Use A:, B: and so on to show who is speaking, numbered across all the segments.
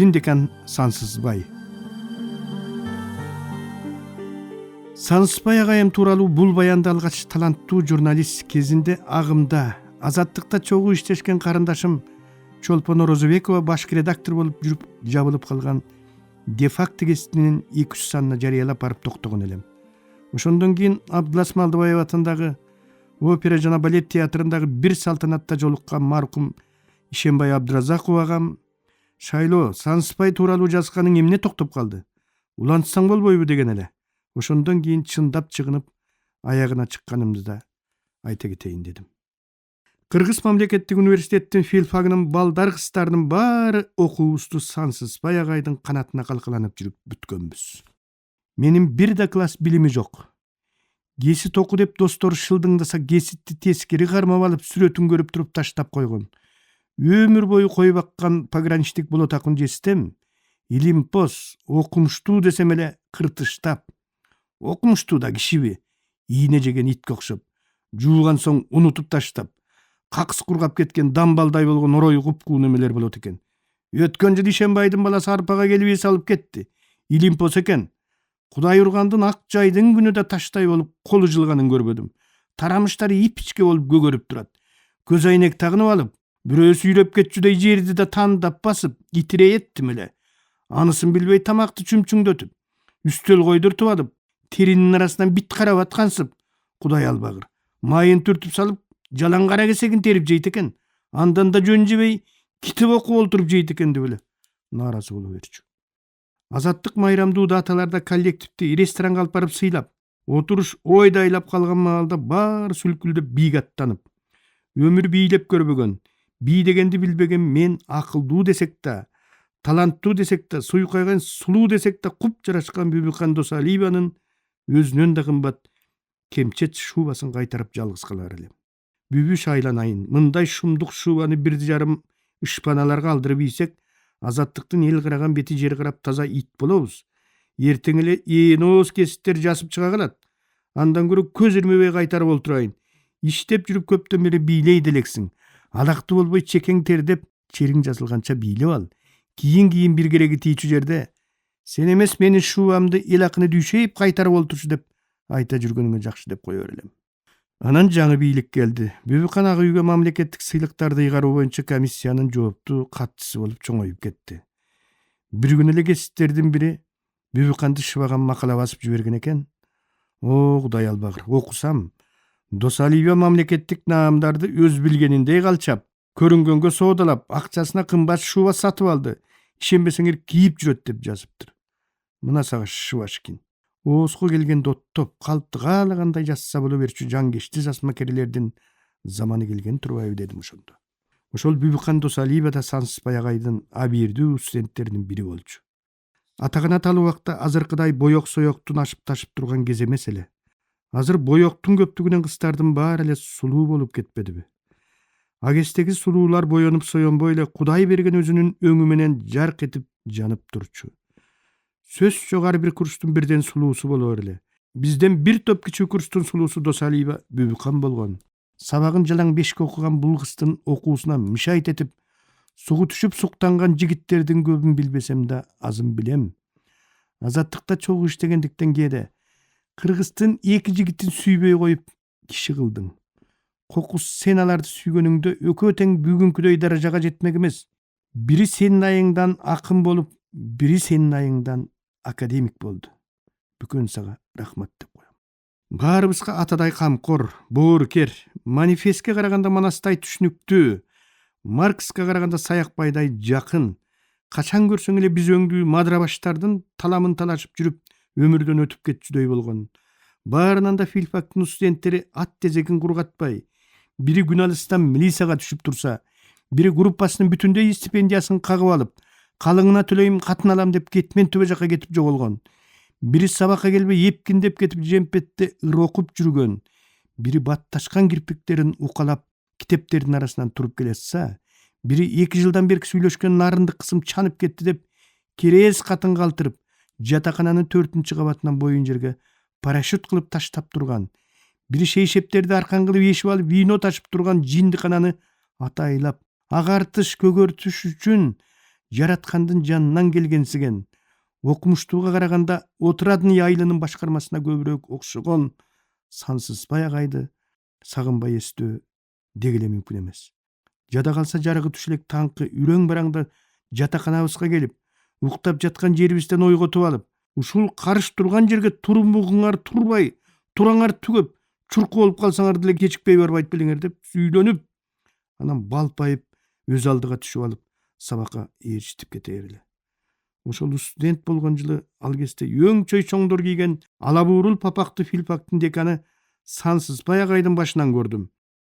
A: биздин декан Сансызбай. Сансызбай агайым тууралуу бул баянды алгач таланттуу журналист кезинде агымда Азаттыкта чогуу иштешкен карындашым Чолпон Орозобекова башкы редактор болуп жүрүп жабылып калган «Де-факто» гезитинин 200 санына жарыялап барып токтогон элем. Ошондон кийин Абдулас Малдыбаев атындагы опера жана балет театрындагы бир салтанатта жолуккан маркум Ишенбай Абдыразаков агам «Шайлоо, Сансызбай тууралуу жазганың эмне токтоп калды? Улантсаң болбойбу?» деген эле. Ошондон кийин чындап чыгынып аягына чыкканымды да айта кетейин дедим. Кыргыз мамлекеттик университеттин филфагынын балдар кыздарынын баары окуубузду Сансызбай агайдын канатына калкаланып жүрүп бүткөнбүз. Менин бир да класс билими жок. Гесит оку деп достор шылдыңдаса геситти тескери кармап алып сүрөтүн көрүп туруп таштап койгон. Өмүр бою кой баккан пограничник болотакын жестем, илимпоз, окумуштуу десем эле кыртыштап. Окумуштуу да кишиби, ийне жеген итке окшоп, жууган соң унутуп таштап, каксы кургап кеткен дамбалдай болгон орой купкуу немелер болот экен. Өткөн жылы Ишенбайдын баласы арпага келип эс алып кетти. Илимпоз экен. Кудай ургандын ак жайдын күнү да таштай болуп колу жылганын көрбөдүм. Тарамыштары ипичке болуп көгөрүп турат. Көз айнек тагынып алып, бирөө сүйрөп кетчүдөй жерди да тандап басып, итирей еттим эле. Анысын билбей тамакты чүмчүңдөтүп, үстөл койдуртуп алып, теринин арасынан бит карап аткансып, Кудай албагыр. Майын түртүп салып, жалаң кара кесегин терип жейт экен. Андан да жөн жебей, китеп окуп олтуруп жейт экен деп эле нааразы боло берчү. Азаттык майрамдуу даталарда коллективди ресторанга алып барып сыйлап, отуруш ойда айлап калган маалда баары сүлкүлдөп бийге аттанып, өмүр бийлеп көрбөгөн, бий дегенди билбеген мен акылдуу десек да, таланттуу десек да, суйкайган сулуу десек да куп жарашкан Бүбүкан Досалиеванын өзүнөн да кымбат кемчет шубасын кайтарып жалгыз калар элем. Бүбү шайланайын, мындай шумдук шубаны 1,5 ышпаналарга алдырып ийсек, Азаттыктын эл караган бети жер карап таза ит болобуз. Эртең эле ооз кесиптер жасып чыга калат. Андан көрө көз ирмебей кайтарып олтурайын. Иштеп жүрүп көптөн бери бийлейт элексиң. Алакты болбой чекең тердеп, чериң жазылганча бийлеп ал. Кийин бир кереги тийчү жерде сен эмес менин шубамды эл акыны дүйшейип кайтарып олтурчу деп айта жүргөнүңө жакшы деп кое берелем. Анан жаңы бийлик келди. Бүбүкан ага үйгө мамлекеттик сыйлыктарды ыйгаруу боюнча комиссиянын жооптуу катчысы болуп чоңоюп кетти. Бир күнү эле кесиптердин бири Бүбүканды шыбаган макала басып жиберген экен. О, Кудай албагыр, окусам Досалиева мамлекеттик наамдарды өз билгениндей калчап, көрүнгөнгө соодалап, акчасына кымбат шуба сатып алды. Ишенбесеңер кийип жүрөт деп жазыптыр. Мына сага Шыбашкин. Оозго келгенде оттоп, калпты каалагандай жазса боло берчү жаңкешти жазмакерлердин заманы келген турбайбы дедим ошондо. Ошол Бүбүкан Досалиева да Сансызбай агайдын абийирдүү студенттеринин бири болчу. Атаган аталуу убакта азыркыдай боек соектун ашып ташып турган кез эмес эле. Азыр боектун көптүгүнөн кыздардын баары эле сулуу болуп кетпедиби? А кездеги сулуулар боенуп соенбой эле Кудай берген өзүнүн өңү менен жарк этип жанып турчу. Сөз жогары бир курстун бирден сулуусу болор эле. Бизден бир топ кичүү курстун сулуусу Досалиева Бүбүкан болгон. Сабагын жалаң бешке окуган бул кыздын окуусуна мишайт этип, сугу түшүп суктанган жигиттердин көбүн билбесем да азын билем. Азаттыкта чогуу иштегендиктен кээде кыргыздын 2 жигитин сүйбөй коюп киши кылдың. Кокус сен аларды сүйгөнүңдө экөө тең бүгүнкүдөй даражага жетмек эмес. Бири сенин айыңдан акын болуп, бири сенин айыңдан академик болду. Бүкөн сага рахмат деп коем. Баарыбызга атадай камкор, боорукер, манифестке караганда Манастай түшүнүктүү, Маркска караганда Саякбайдай жакын, качан көрсөң эле биз өңдүү мадрабаштардын таламын талашып жүрүп өмүрдөн өтүп кетчүдөй болгон. Баарынан да филфактын студенттери ат тезегин кургатпай, бири күн алыстан милицияга түшүп турса, бири группасынын бүтүндөй стипендиясын кагып алып, калыңына төлөйм катын алам деп кетмен төбө жака кетип жоголгон. Бири сабакка келбей эпкиндеп кетип жемпетте ыр окуп жүргөн. Бири батташкан кирпиктерин укалап китептердин арасынан туруп келатса, бири 2 жылдан бери сүйлөшкөн нарындык кысым чанып кетти деп керез катын калтырып, жатакананын 4-кабатынан боюн жерге парашют кылып таштап турган. Бири шейшептерди аркан кылып эшип алып вино ташып турган жиндикананы атайлап, агартыш көгөртүш үчүн жараткандын жанынан келгенсиген, окумуштууга караганда отрадный айылынын башкармасына көбүрөөк окшогон Сансызбай агайды сагынбай эстөө деги эле мүмкүн эмес. Жада калса жарыгы түшүп элек таңкы үрөң бараңда жатаканабызга келип, уктап жаткан жерибизден ойготуп алып, ушул карыш турган жерге турмугуңар турбай, тураңар түгөп, чуркуу болуп калсаңар деле кечикпей барбайт белеңер деп сүйдөнүп, анан балпайып өз алдыга түшүп алып, сабакка ээрчитип кетер эле. Ошол студент болгон жылы ал кезде өңчөй чоңдор кийген алабуурул папакты филфактын деканы Сансызбай агайдын башынан көрдүм.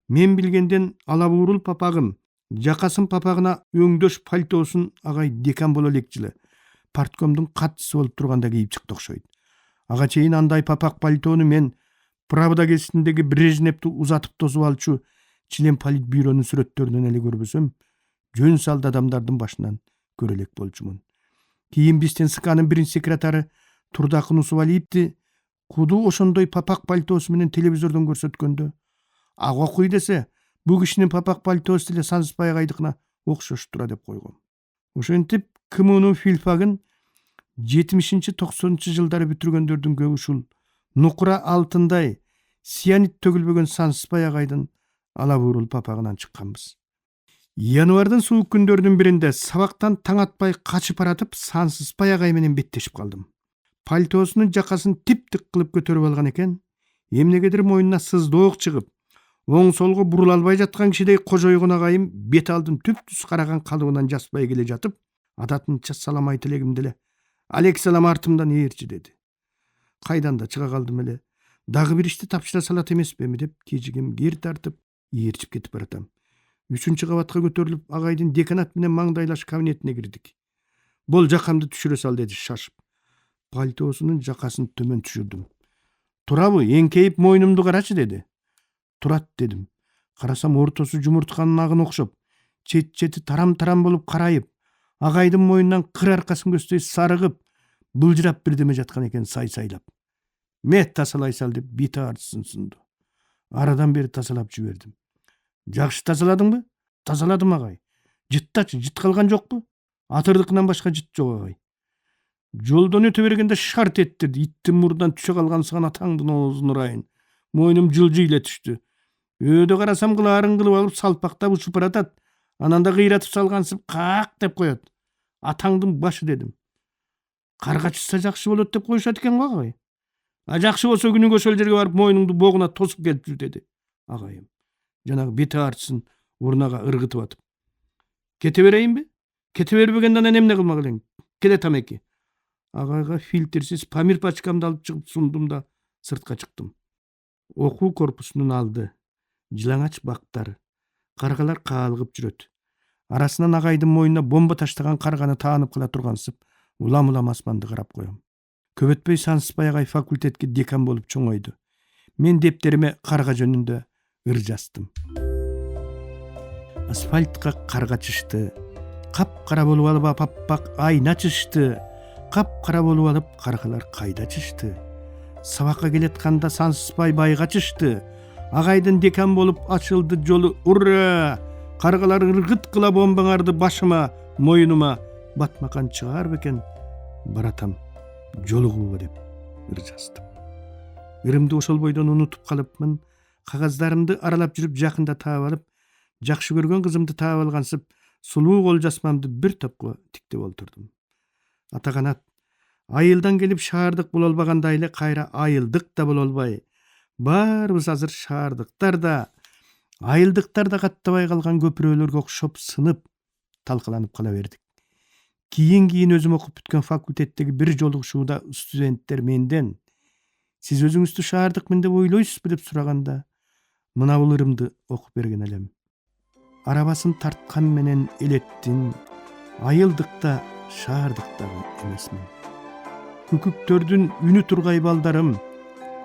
A: Мен билгенден алабуурул папагын, Жакасын папагына өңдөш пальтосун агай декан боло элек жылы парткомдун катчысы болуп турганда кийип чыкты окшойт. Ага чейин андай папак пальтону мен Правда газетиндеги Брежневди узатып тосуп алчу член политбюронун сүрөттөрүнөн эле көрбөсөм, жөн салды адамдардын башынан көрө элек болчумун. Кийин бизден СКнын биринчи секретары Турдакын Усубалиевди куду ошондой папак пальтосу менен телевизордон көрсөткөндө, ага окуй десе, бул кишинин папак пальтосу деле Сансызбай агайдыкына окшош тура деп койгом. Ошентип КМУнун филфагын 70-90 жылдары бүтүргөндөрдүн көбү ушул нукура алтындай сианид төгүлбөгөн Сансызбай агайдын алабуурул папагынан чыкканбыз. Январдын суук күндөрүнүн биринде сабактан таң атпай качып баратып Сансызбай агай менен беттешип калдым. Пальтосунун жакасын тип-тик кылып көтөрүп алган экен. Эмнегедир мойнуна сыздоок чыгып, оң солго бурула албай жаткан кишидей кожойгон агайым бет алдын түп-түз караган калыбынан жаспай келе жатып, адатынча салам айт элегим деле, алейкисалам артымдан ээрчи деди. Кайдан да чыга калдым эле. Дагы бир ишти тапшыра салат эмеспеми деп кежигим кер тартып ээрчип кетип баратам. 3-чү кабатка көтөрүлүп, агайдын деканат менен маңдайлаш кабинетине кирдик. Бол жакамды түшүрө сал деди шашып. Пальтосунун жакасын төмөн түшүрдүм. Турабы, эңкейип мойнумду карачы деди. Турат дедим. Карасам ортосу жумуртканын агын окшоп, чет-чети тарам-тарам болуп карайып, агайдын мойнунан кыр аркасын көздөй сарыгып, былжырап бирдеме жаткан экен сай-сайлап. Мет тазалай сал деп бити артысын сунду. Арадан бери тазалап жибердим. Жакшы тазаладыңбы? Тазаладым агай. Жыттачы, жыт калган жокпу? Атырдыкынан башка жыт жок агай. Жолдон өтө бергенде шарт эттирди. Иттин мурдунан түшө калгансыган атаңдын оозун урайын. Мойнум жылжый эле түштү. Өйдө карасам кылаарын кылып алып салпактап учуп баратат. Анан да кыйратып салгансып каак деп коет. Атаңдын башы дедим. Карга чыкса жакшы болот деп коюшат экен го агай. Жакшы болсо күнүгө ошол жерге барып мойнуңду богуна тосуп келип жүр деди агайым. Жанагы бети артысын урнага ыргытып атып. Кете берейинби? Кете бербегенде анан эмне кылмак элең? Келе тамеки. Агайга фильтрсиз памир пачкамды алып чыгып сундум да сыртка чыктым. Окуу корпусунун алды. Жылаңач бактар. Каргалар каалыгып жүрөт. Арасынан агайдын мойнуна бомба таштаган карганы таанып кала тургансып, улам-улам асманды карап коем. Көп өтпөй Сансызбай агай факультетке декан болуп чоңойду. Мен дептериме карга жөнүндө ыр жаздым. Асфальтка карга чышты. Кап-кара болуп алып аппак айна чышты. Кап-кара болуп алып каргалар кайда чышты. Сабакка келетканда Сансызбай байга чышты. Агайдын декан болуп ачылды жолу. Ура! Каргалар ыргыткыла бомбаңарды башыма, моюнума батмакан чыгар бекен. Баратам жолугууга деп ыр жаздым. Ырымды ошол бойдон унутуп калыпмын. Кагаздарымды аралап жүрүп жакында таап алып, жакшы көргөн кызымды таап алгансып, сулуу кол жасмамды бир топко тиктеп олтурдум. Атаганат, айылдан келип шаардык боло албагандай эле кайра айылдык да боло албай, баарыбыз азыр шаардыктар да, айылдыктар да каттабай калган көпүрөлөргө окшоп сынып, талкаланып кала бердик. Кийин өзүм окуп бүткөн факультеттеги бир жолугушууда студенттер менден "Сиз өзүңүздү шаардыкмын деп ойлойсузбу?" деп сураганда, мына бул ырымды окуп берген элем. Арабасын тарткан менен элеттин, айылдыкта, шаардыктагы эмесмин. Күкүктөрдүн үнү тургай балдарым,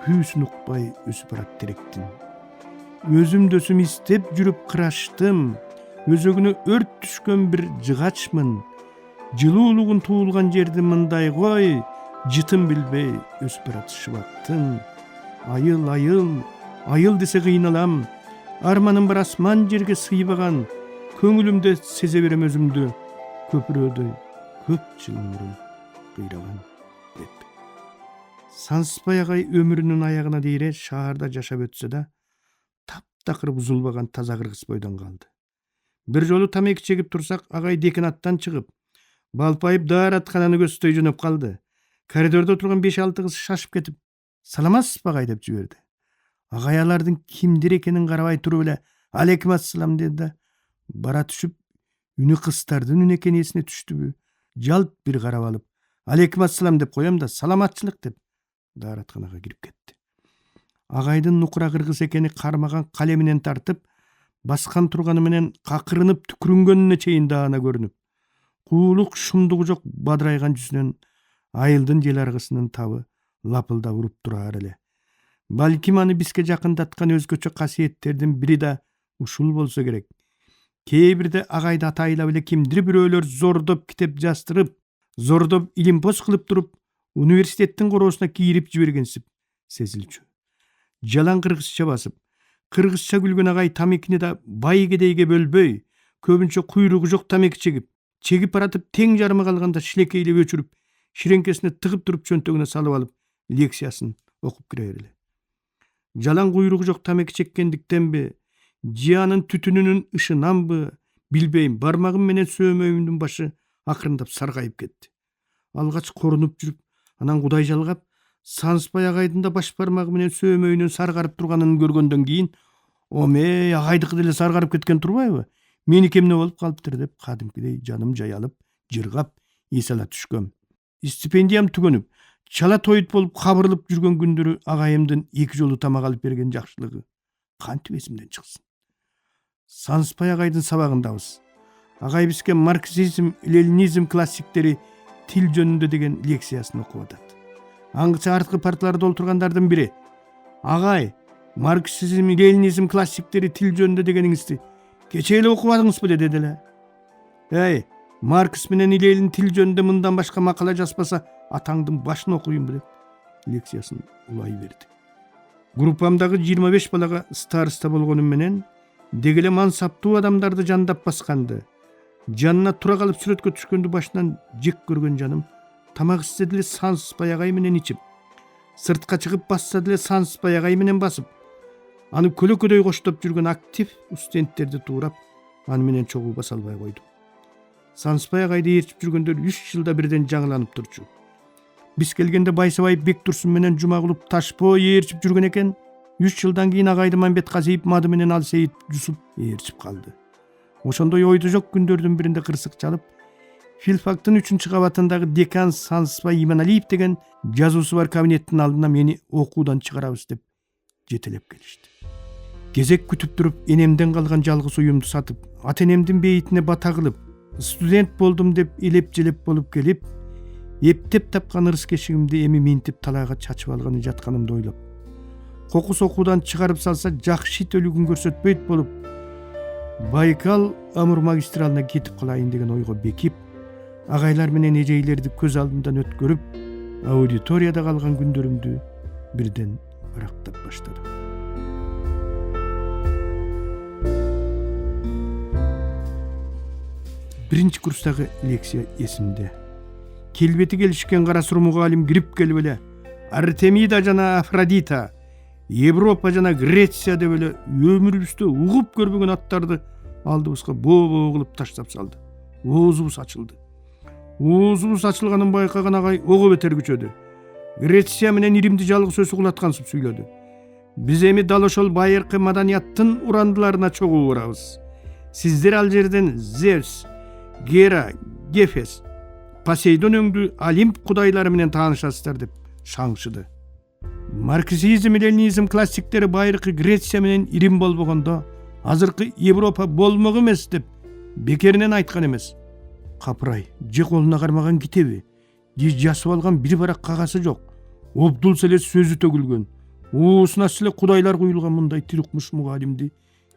A: күүсүн укпай өсүп барат теректин. Өзүмдөсүм издеп жүрүп кыраштым, өзөгүнө өрт түшкөн бир жыгачмын. Жылуулугун туулган жерди мындай кой, жытын билбей өсүп барат шыбактын. Айыл, айыл, айыл десе кыйналам. Арманым бар асман жерге сыйбаган, көңүлүмдө сезе берем өзүмдү. көпүрөдөй көп жыл мурун кыйраган деп. Сансызбай агай өмүрүнүн аягына дейре шаарда жашап өтсө да таптакыр бузулбаган таза кыргыз бойдон калды. Бир жолу тамеки чегип турсак, агай деканаттан чыгып, балпайып даараткананы көздөй жөнөп калды. Коридордо турган 5-6 кыз шашып кетип, саламатсызбы агай деп жиберди. Агай алардын кимдир экенин карабай туруп эле алейкум ассалам деди да бара түшүп, үнү кыздардын үнү экени эсине түштүбү? Жалп бир карап алып, алейкум ассалам деп коем да саламатчылык деп дааратканага кирип кетти. Агайдын нукура кыргыз экени кармаган калеминен тартып, баскан турганы менен какырынып түкүрүнгөнүнө чейин даана көрүнүп, куулук шумдугу жок бадырайган жүзүнөн айылдын жел аргысынын табы лапылдап уруп турар эле. Балким аны бизге жакындаткан өзгөчө касиеттердин бири да ушул болсо керек. Кээ бирде агайды атайлап эле кимдир бирөөлөр зордоп китеп жастырып, зордоп илимпоз кылып туруп, университеттин короосуна кийирип жибергенсип сезилчү. Жалаң кыргызча басып, кыргызча күлгөн агай тамекини да бай кедейге бөлбөй, көбүнчө куйругу жок тамеки чегип баратып тең жарымы калганда шилекейлеп өчүрүп, ширеңкесине тыгып туруп чөнтөгүнө салып алып, лекциясын окуп кире берели. Жалаң куйругу жок тамеки чеккендиктенби, жыянын түтүнүнүн ышынанбы, билбейм, бармагым менен сөөмөйүмдүн башы акырындап саргайып кетти. Алгач корунуп жүрүп, анан Кудай жалгап, Сансызбай агайдын да баш бармагы менен сөөмөйүнүн саргарып турганын көргөндөн кийин, "Оме, агайдыкы деле саргарып кеткен турбайбы? Меники эмне болуп калыптыр" деп кадимкидей жаным жаялып, жыргап, эс ала түшкөм. Стипендиям түгөнүп, чала тоют болуп кабырылып жүргөн күндөрү агайымдын 2 жолу тамак алып берген жакшылыгы кантип эсимден чыксын. Сансызбай агайдын сабагындабыз. Агай бизге марксизм, ленинизм классиктери тил жөнүндө деген лекциясын окуп атат. Аңгыча арткы парталарда олтургандардын бири: "Агай, марксизм, ленинизм классиктери тил жөнүндө дегениңизди кечээ эле окубадыңызбы?" деди эле. "Эй, Маркс менен Ленин тил жөнүндө мындан башка макала жазбаса, атаңдын башын окуймбу" деп лекциясын улай берди. Группамдагы 25 балага староста болгонум менен деги эле мансаптуу адамдарды жандап басканды, жанына тура калып сүрөткө түшкөндү башынан жек көргөн жаным тамак ичсе деле Сансызбай агай менен ичип, сыртка чыгып басса деле Сансызбай агай менен басып, аны көлөкөдөй коштоп жүргөн актив студенттерди туурап, аны менен чогуу баса албай койдум. Сансызбай агайды ээрчип жүргөндөр 3 жылда бирден жаңыланып турчу. Биз келгенде Байсабай Бектурсун менен Жумагулов Ташпоо ээрчип жүргөн экен. 3 жылдан кийин агайды Мамбет Казиев мады менен Алсейит Жусуп ээрчип калды. Ошондой ойду жок күндөрдүн биринде кырсык чалып, филфактын 3 кабатындагы декан Сансызбай Иманалиев деген жазуусу бар кабинеттин алдына мени окуудан чыгарабыз деп жетелеп келишти. Кезек күтүп туруп, энемден калган жалгыз уюмду сатып, ата энемдин бейитине бата кылып, студент болдум деп илеп-желеп болуп келип, эптеп тапкан ырыс кешигимди эми минтип талайга чачып алганы жатканымды ойлоп, кокус окуудан чыгарып салса жакшы ит өлүгүн көрсөтпөйт болуп, Байкал Амур магистралына кетип калайын деген ойго бекип, агайлар менен эжейлерди көз алдымдан өткөрүп, аудиторияда калган күндөрүмдү бирден ырактап баштадым. Биринчи курстагы лекция эсимде. Келбети келишкен кара сур мугалим кирип келип эле Артемида жана Афродита, Европа жана Греция деп эле өмүрүбүздө угуп көрбөгөн аттарды алдыбызга боо кылып таштап салды. Оозубуз ачылды. Оозубуз ачылганын байкаган агай ого бетер күчөдү. Греция менен Римди жалгыз өзү кулаткансып сүйлөдү. Биз эми дал ошол байыркы маданияттын урандыларына чогуу барабыз. Сиздер ал жерден Зевс, Гера, Гефес, Посейдон өңдүү Олимп кудайлары менен таанышасыздар деп шаңшыды. Марксизм, ленинизм классиктери байыркы Греция менен Рим болбогондо, азыркы Европа болмок эмес деп бекеринен айткан эмес. Капырай, же колуна кармаган китеби, же жазып алган бир барак кагазы жок. Обдул эле сөзү төгүлгөн. Оосуна эле кудайлар куюлган мындай тирикмуш мугалимди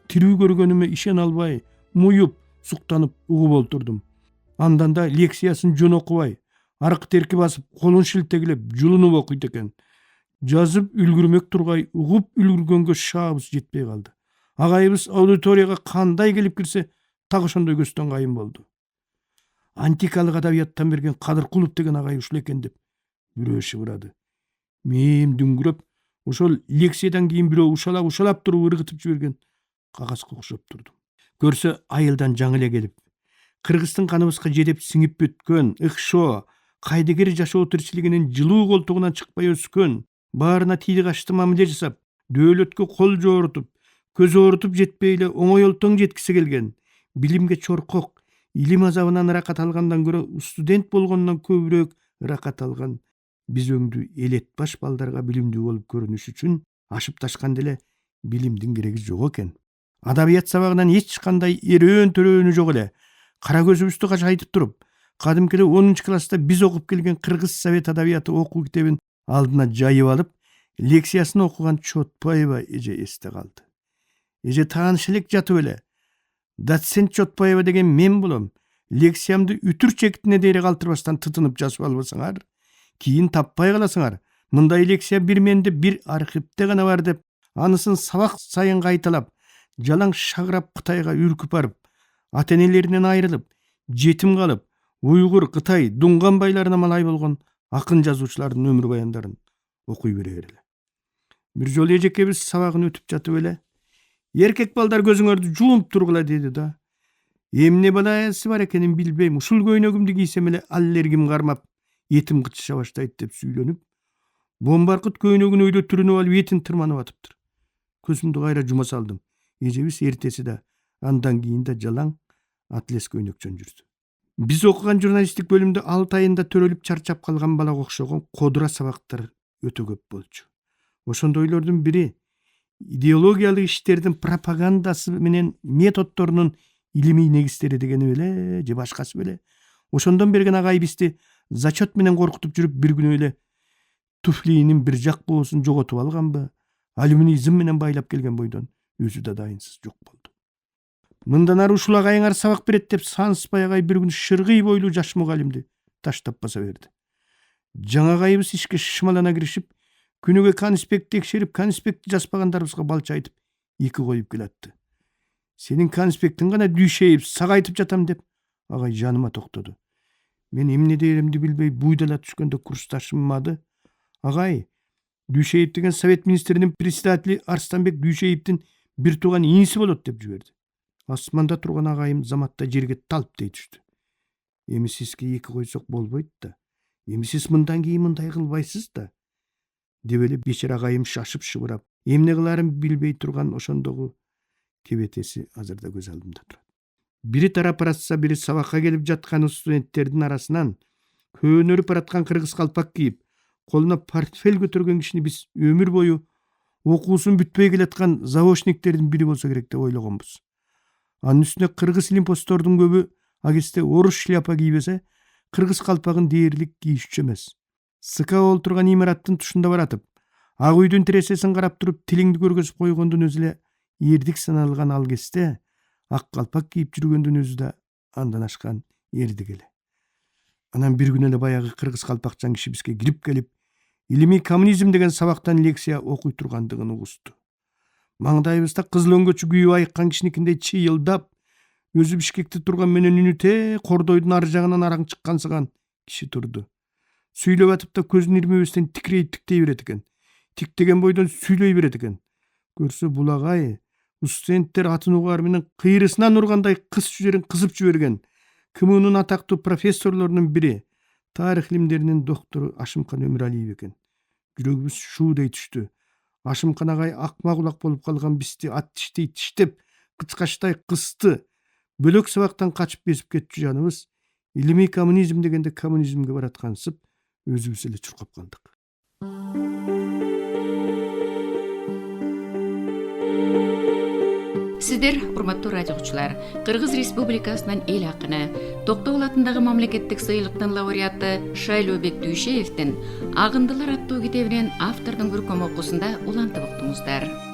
A: тирүү көргөнүмө ишене албай, муюп, суктанып угуп олтурдум. Андан да лекциясын жөн окубай, аркы терки басып, колун шилтегилеп, жулунуп окуйт экен. Жазып үлгүрмөк тургай, угуп үлгүргөнгө шаабыз жетпей калды. Агайыбыз аудиторияга кандай келип кирсе, так ошондой көстөн кайын болду. антикалык адабияттан берген Кадыркулов деген агай ушул экен деп бирөө шыбырады. Мен дүңгүрөп ошол лекциядан кийин бирөө ушалап туруп ыргытып жиберген кагазга окшоп турдум. Көрсө айылдан жаңы эле келип, кыргыздын каныбызга жетип сиңип бүткөн, ыкшоо, кайдыгер жашоо тирчилигинин жылуу колтугунан чыкпай өскөн, баарына тийди качты мамиле жасап, дөөлөткө кол жоорутуп, көз оорутуп жетпей эле оңойлтоң жеткиси келген, билимге чоркок, илим азабынан ыракат алгандан көрө студент болгондон көбүрөөк ыракат алган биз өңдүү элет баш балдарга билимдүү болуп көрүнүш үчүн ашып ташканда эле билимдин кереги жок экен. Адабият сабагынан эч кандай эрөөн төрөөнү жок эле. Кара көзүбүздү качайтып туруп, кадимкиде 10 класста биз окуп келген Кыргыз совет адабияты окуу китебин алдына жайып алып, лекциясын окуган Чотпаева эже эсте калды. Эже тааныш элек жатып эле: "Доцент Чотпаева деген мен болом. Лекциямды үтүр чектине дейре калтырбастан тытынып жазып албасаңар, кийин таппай каласыңар. Мындай лекция бир менде бир архивде гана бар" деп, анысын сабак сайын кайталап, жалаң шагырап Кытайга үркүп барып, ата-энелеринен айрылып, жетим калып, Уйгур, Кытай, Дунган байларына малай болгон акын жазуучулардын өмүр баяндарын окуй берер эле. Бир жолу эжекебиз сабагын өтүп жатып эле: "Эркек балдар көзүңөрдү жумуп тургула" деди да. Эмне баласы бар экенин билбейм, ушул көйнөгүмдү кийсем эле аллергим кармап, этим кычыша баштайт деп сүйлөнүп, бомбаркыт көйнөгүн өйдө түрүнүп алып этин тырманып атыптыр. Көзүмдү кайра жума салдым. Эжебиз эртеси да, андан кийин да жалаң атлес көйнөкчөн жүрдү. Биз окуган журналисттик бөлүмдө 6 айында төрөлүп чарчап калган балага окшогон кодура сабактар өтө көп болчу. Ошондойлордун бири идеологиялык иштердин пропагандасы менен методдорунун илимий негиздери дегени беле, же башкасы беле. Ошондон берген агай бизди зачет менен коркутуп жүрүп, бир күнү эле туфлинин бир жак боосун жоготуп алганбы, алюминизм менен байлап келген бойдон өзү да дайынсыз жок болду. Мындан ары ушул агайыңар сабак берет деп сааныспай агай бир күнү шыргый бойлуу жаш мугалимди таштап баса берди. Жаңа агайыбыз ишке шымалана киришип, күнүгө конспект текшерип, конспектти жазбагандарыбызга балча айтып, 2 коюп келатты. "Сенин конспектиң гана дүйшейип, сагайтып жатам" деп агай жаныма токтоду. Мен эмне деримди билбей буйдала түшкөндө курсташым мады: "Агай, Дүйшеев деген совет министринин председатели Арстанбек Дүйшеевдин бир тууган иниси болот" деп жиберди. Асманда турган агайым заматта жерге талп дей түштү. "Эми сизге 2 койсок болбойт да. Эми сиз мындан кийин мындай кылбайсыз да" деп эле бечара агайым шашып шыбырап, эмне кыларын билбей турган ошондогу кебетеси азырда көз алдымда турат. Бири тарап баратса, бири сабакка келип жаткан студенттердин арасынан көөнөрүп бараткан кыргыз калпак кийип, колуна портфель көтөргөн кишини биз өмүр бою окуусун бүтпөй келаткан заочниктердин бири болсо керек деп ойлогонбуз. Анын үстүнө кыргыз лимпосттордун көбү агесте орус шляпа кийбесе, кыргыз калпагын дээрлик кийишчү эмес. СК олтурган имараттын тушунда баратып, ак үйдүн терезесин карап туруп тилиңди көргөзүп койгондун өзү эле эрдик саналган ал кезде, ак калпак кийип жүргөндүн өзү да андан ашкан эрдик эле. Анан бир күнү эле баягы кыргыз калпакчан киши бизге кирип келип, илимий коммунизм деген сабактан лекция окуй тургандыгын угусту. Маңдайыбызда кызыл өңгөчү күйүп айыккан кишиникиндей чыйылдап, өзү Бишкекте турган менен үнүте кордойдун ары жагынан араң чыккансыган киши турду. Сүйлөп атып да көзүн ирмебестен тикирейип тиктей берет экен. Тиктеген бойдон сүйлөй берет экен. Көрсө бул агай студенттер атын угаар менен кыйрысынан ургандай кыз жүзерин кызып жиберген КМУнун атактуу профессорлорунун бири, тарых илимдеринин доктору Ашымкан Өмүралиев экен. Жүрөгүбүз шуудей түштү. Ашымкан агай акмак улак болуп калган бизди ат тиштей тиштеп, кычкачтай кысты. Бөлөк сабактан качып безип кетчү жаныбыз. Илимий коммунизм дегенде коммунизмге бараткансып, өзүбүз эле чуркап калдык.
B: Сиздер, урматтуу радио угуучулар, Кыргыз Республикасынын эл акыны, Токтогул атындагы мамлекеттик сыйлыктын лауреаты Шайлообек Дүйшеевдин "Агындылар" аттуу китебинин автордун көркөм окуусунда улантып уктуңуздар.